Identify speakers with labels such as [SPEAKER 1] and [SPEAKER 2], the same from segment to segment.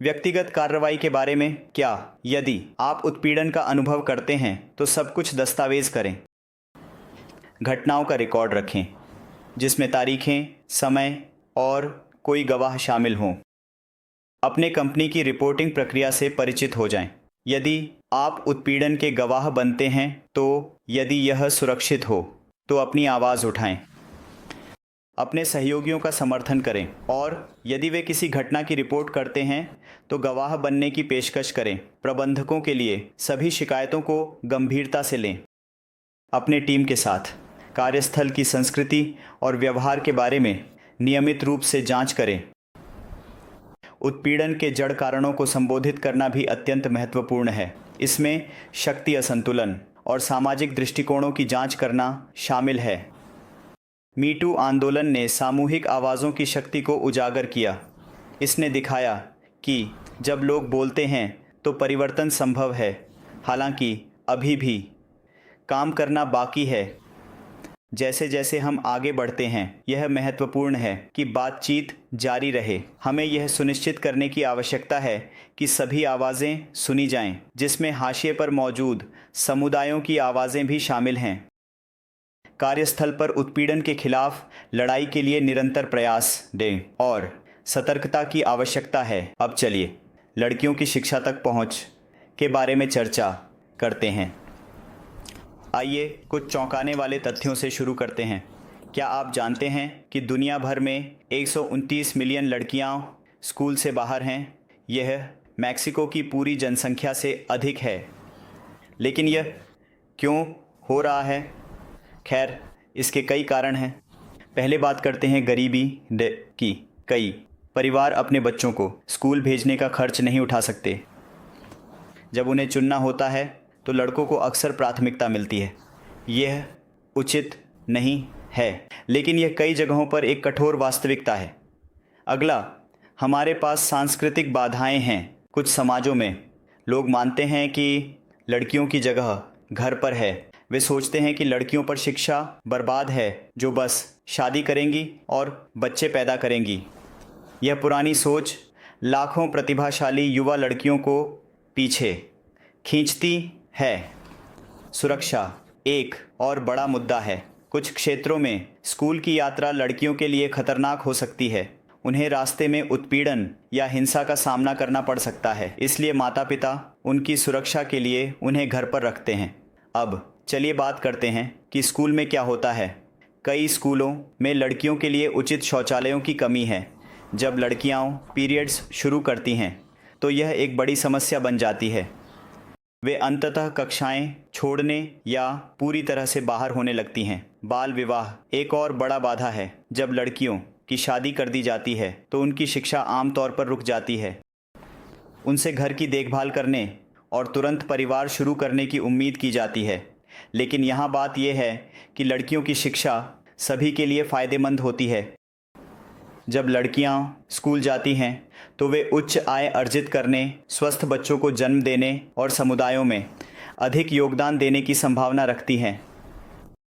[SPEAKER 1] व्यक्तिगत कार्रवाई के बारे में क्या? यदि आप उत्पीड़न का अनुभव करते हैं तो सब कुछ दस्तावेज करें। घटनाओं का रिकॉर्ड रखें जिसमें तारीखें, समय और कोई गवाह शामिल हों। अपने कंपनी की रिपोर्टिंग प्रक्रिया से परिचित हो जाएं। यदि आप उत्पीड़न के गवाह बनते हैं तो यदि यह सुरक्षित हो तो अपनी आवाज़ उठाएं। अपने सहयोगियों का समर्थन करें और यदि वे किसी घटना की रिपोर्ट करते हैं तो गवाह बनने की पेशकश करें। प्रबंधकों के लिए सभी शिकायतों को गंभीरता से लें। अपने टीम के साथ कार्यस्थल की संस्कृति और व्यवहार के बारे में नियमित रूप से जांच करें। उत्पीड़न के जड़ कारणों को संबोधित करना भी अत्यंत महत्वपूर्ण है। इसमें शक्ति असंतुलन और सामाजिक दृष्टिकोणों की जांच करना शामिल है। मीटू आंदोलन ने सामूहिक आवाज़ों की शक्ति को उजागर किया। इसने दिखाया कि जब लोग बोलते हैं तो परिवर्तन संभव है। हालांकि अभी भी काम करना बाकी है। जैसे जैसे हम आगे बढ़ते हैं यह महत्वपूर्ण है कि बातचीत जारी रहे। हमें यह सुनिश्चित करने की आवश्यकता है कि सभी आवाज़ें सुनी जाएं, जिसमें हाशिए पर मौजूद समुदायों की आवाज़ें भी शामिल हैं। कार्यस्थल पर उत्पीड़न के खिलाफ लड़ाई के लिए निरंतर प्रयास दें और सतर्कता की आवश्यकता है। अब चलिए लड़कियों की शिक्षा तक पहुंच के बारे में चर्चा करते हैं। आइए कुछ चौंकाने वाले तथ्यों से शुरू करते हैं। क्या आप जानते हैं कि दुनिया भर में 129 मिलियन लड़कियां स्कूल से बाहर हैं? यह मैक्सिको की पूरी जनसंख्या से अधिक है। लेकिन यह क्यों हो रहा है? खैर, इसके कई कारण हैं। पहले बात करते हैं गरीबी की। कई परिवार अपने बच्चों को स्कूल भेजने का खर्च नहीं उठा सकते। जब उन्हें चुनना होता है तो लड़कों को अक्सर प्राथमिकता मिलती है। यह उचित नहीं है, लेकिन यह कई जगहों पर एक कठोर वास्तविकता है। अगला, हमारे पास सांस्कृतिक बाधाएं हैं। कुछ समाजों में लोग मानते हैं कि लड़कियों की जगह घर पर है। वे सोचते हैं कि लड़कियों पर शिक्षा बर्बाद है जो बस शादी करेंगी और बच्चे पैदा करेंगी। यह पुरानी सोच लाखों प्रतिभाशाली युवा लड़कियों को पीछे खींचती है। सुरक्षा एक और बड़ा मुद्दा है। कुछ क्षेत्रों में स्कूल की यात्रा लड़कियों के लिए खतरनाक हो सकती है। उन्हें रास्ते में उत्पीड़न या हिंसा का सामना करना पड़ सकता है। इसलिए माता पिता उनकी सुरक्षा के लिए उन्हें घर पर रखते हैं। अब चलिए बात करते हैं कि स्कूल में क्या होता है। कई स्कूलों में लड़कियों के लिए उचित शौचालयों की कमी है। जब लड़कियां पीरियड्स शुरू करती हैं तो यह एक बड़ी समस्या बन जाती है। वे अंततः कक्षाएं छोड़ने या पूरी तरह से बाहर होने लगती हैं। बाल विवाह एक और बड़ा बाधा है। जब लड़कियों की शादी कर दी जाती है तो उनकी शिक्षा आमतौर पर रुक जाती है। उनसे घर की देखभाल करने और तुरंत परिवार शुरू करने की उम्मीद की जाती है। लेकिन यहाँ बात यह है कि लड़कियों की शिक्षा सभी के लिए फ़ायदेमंद होती है। जब लड़कियाँ स्कूल जाती हैं तो वे उच्च आय अर्जित करने, स्वस्थ बच्चों को जन्म देने और समुदायों में अधिक योगदान देने की संभावना रखती हैं।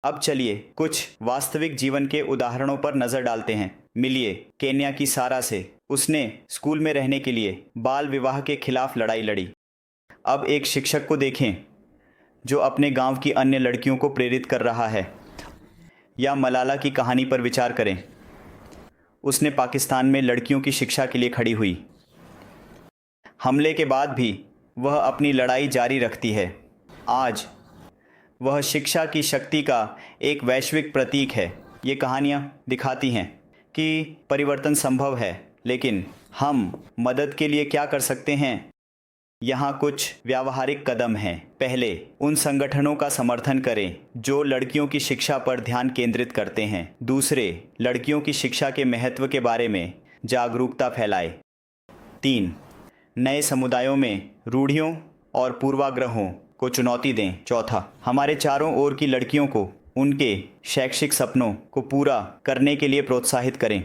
[SPEAKER 1] अब चलिए कुछ वास्तविक जीवन के उदाहरणों पर नज़र डालते हैं। मिलिए केन्या की सारा से। उसने स्कूल में रहने के लिए बाल विवाह के खिलाफ लड़ाई लड़ी। अब एक शिक्षक को देखें जो अपने गांव की अन्य लड़कियों को प्रेरित कर रहा है। या मलाला की कहानी पर विचार करें। उसने पाकिस्तान में लड़कियों की शिक्षा के लिए खड़ी हुई। हमले के बाद भी वह अपनी लड़ाई जारी रखती है। आज वह शिक्षा की शक्ति का एक वैश्विक प्रतीक है। ये कहानियाँ दिखाती हैं कि परिवर्तन संभव है, लेकिन हम मदद के लिए क्या कर सकते हैं? यहाँ कुछ व्यावहारिक कदम हैं। पहले, उन संगठनों का समर्थन करें जो लड़कियों की शिक्षा पर ध्यान केंद्रित करते हैं। दूसरे, लड़कियों की शिक्षा के महत्व के बारे में जागरूकता फैलाएं। 3, नए समुदायों में रूढ़ियों और पूर्वाग्रहों को चुनौती दें। चौथा, हमारे चारों ओर की लड़कियों को उनके शैक्षिक सपनों को पूरा करने के लिए प्रोत्साहित करें।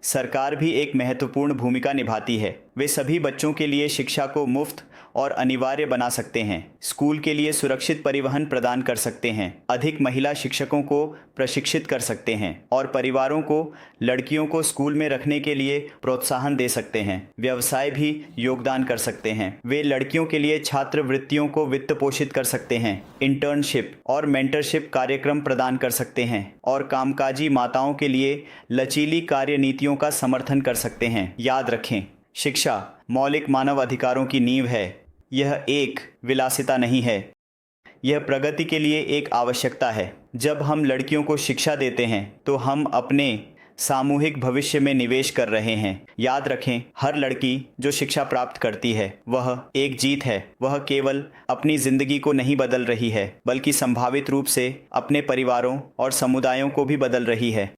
[SPEAKER 1] सरकार भी एक महत्वपूर्ण भूमिका निभाती है। वे सभी बच्चों के लिए शिक्षा को मुफ्त और अनिवार्य बना सकते हैं। स्कूल के लिए सुरक्षित परिवहन प्रदान कर सकते हैं, अधिक महिला शिक्षकों को प्रशिक्षित कर सकते हैं और परिवारों को लड़कियों को स्कूल में रखने के लिए प्रोत्साहन दे सकते हैं। व्यवसाय भी योगदान कर सकते हैं। वे लड़कियों के लिए छात्रवृत्तियों को वित्त पोषित कर सकते हैं, इंटर्नशिप और मेंटरशिप कार्यक्रम प्रदान कर सकते हैं और कामकाजी माताओं के लिए लचीली कार्य नीतियों का समर्थन कर सकते हैं। याद रखें, शिक्षा मौलिक मानव अधिकारों की नींव है। यह एक विलासिता नहीं है, यह प्रगति के लिए एक आवश्यकता है। जब हम लड़कियों को शिक्षा देते हैं तो हम अपने सामूहिक भविष्य में निवेश कर रहे हैं। याद रखें, हर लड़की जो शिक्षा प्राप्त करती है वह एक जीत है। वह केवल अपनी जिंदगी को नहीं बदल रही है, बल्कि संभावित रूप से अपने परिवारों और समुदायों को भी बदल रही है।